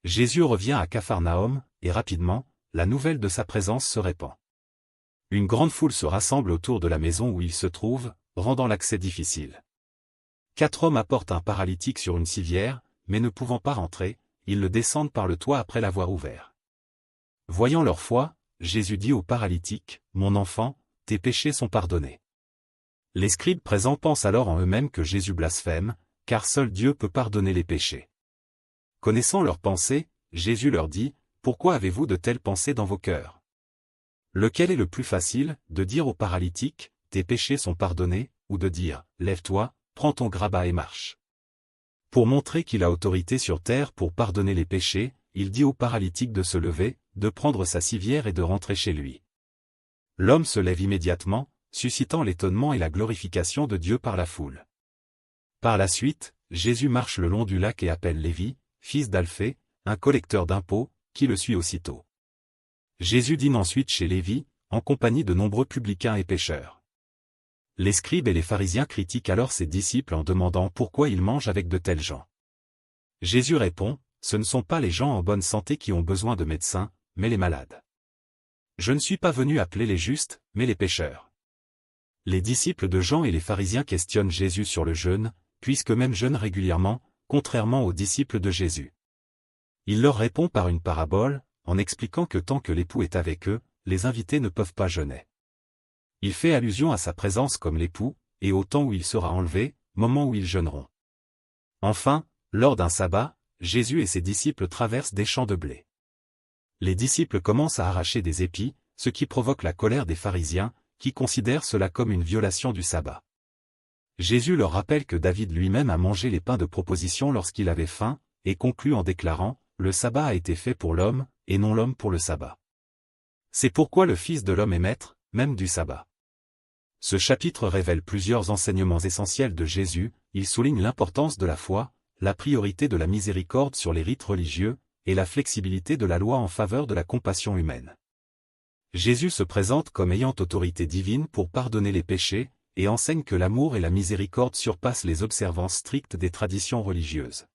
Jésus revient à Capharnaüm, et rapidement, la nouvelle de sa présence se répand. Une grande foule se rassemble autour de la maison où il se trouve, rendant l'accès difficile. 4 hommes apportent un paralytique sur une civière, mais ne pouvant pas rentrer, ils le descendent par le toit après l'avoir ouvert. Voyant leur foi, Jésus dit au paralytique, « Mon enfant, tes péchés sont pardonnés. » Les scribes présents pensent alors en eux-mêmes que Jésus blasphème, car seul Dieu peut pardonner les péchés. Connaissant leurs pensées, Jésus leur dit, « Pourquoi avez-vous de telles pensées dans vos cœurs? Lequel est le plus facile, de dire au paralytique, « Tes péchés sont pardonnés » ou de dire, « Lève-toi, prends ton grabat et marche ?» Pour montrer qu'il a autorité sur terre pour pardonner les péchés, il dit au paralytique de se lever, de prendre sa civière et de rentrer chez lui. L'homme se lève immédiatement, suscitant l'étonnement et la glorification de Dieu par la foule. Par la suite, Jésus marche le long du lac et appelle Lévi, fils d'Alphée, un collecteur d'impôts, qui le suit aussitôt. Jésus dîne ensuite chez Lévi, en compagnie de nombreux publicains et pécheurs. Les scribes et les pharisiens critiquent alors ses disciples en demandant pourquoi ils mangent avec de tels gens. Jésus répond, « Ce ne sont pas les gens en bonne santé qui ont besoin de médecins, mais les malades. Je ne suis pas venu appeler les justes, mais les pécheurs. » Les disciples de Jean et les pharisiens questionnent Jésus sur le jeûne, puisqu'eux-mêmes jeûnent régulièrement, contrairement aux disciples de Jésus. Il leur répond par une parabole, en expliquant que tant que l'époux est avec eux, les invités ne peuvent pas jeûner. Il fait allusion à sa présence comme l'époux, et au temps où il sera enlevé, moment où ils jeûneront. Enfin, lors d'un sabbat, Jésus et ses disciples traversent des champs de blé. Les disciples commencent à arracher des épis, ce qui provoque la colère des pharisiens, qui considèrent cela comme une violation du sabbat. Jésus leur rappelle que David lui-même a mangé les pains de proposition lorsqu'il avait faim, et conclut en déclarant, « Le sabbat a été fait pour l'homme, et non l'homme pour le sabbat. C'est pourquoi le Fils de l'homme est maître, même du sabbat. » Ce chapitre révèle plusieurs enseignements essentiels de Jésus, il souligne l'importance de la foi, la priorité de la miséricorde sur les rites religieux, et la flexibilité de la loi en faveur de la compassion humaine. Jésus se présente comme ayant autorité divine pour pardonner les péchés, et enseigne que l'amour et la miséricorde surpassent les observances strictes des traditions religieuses.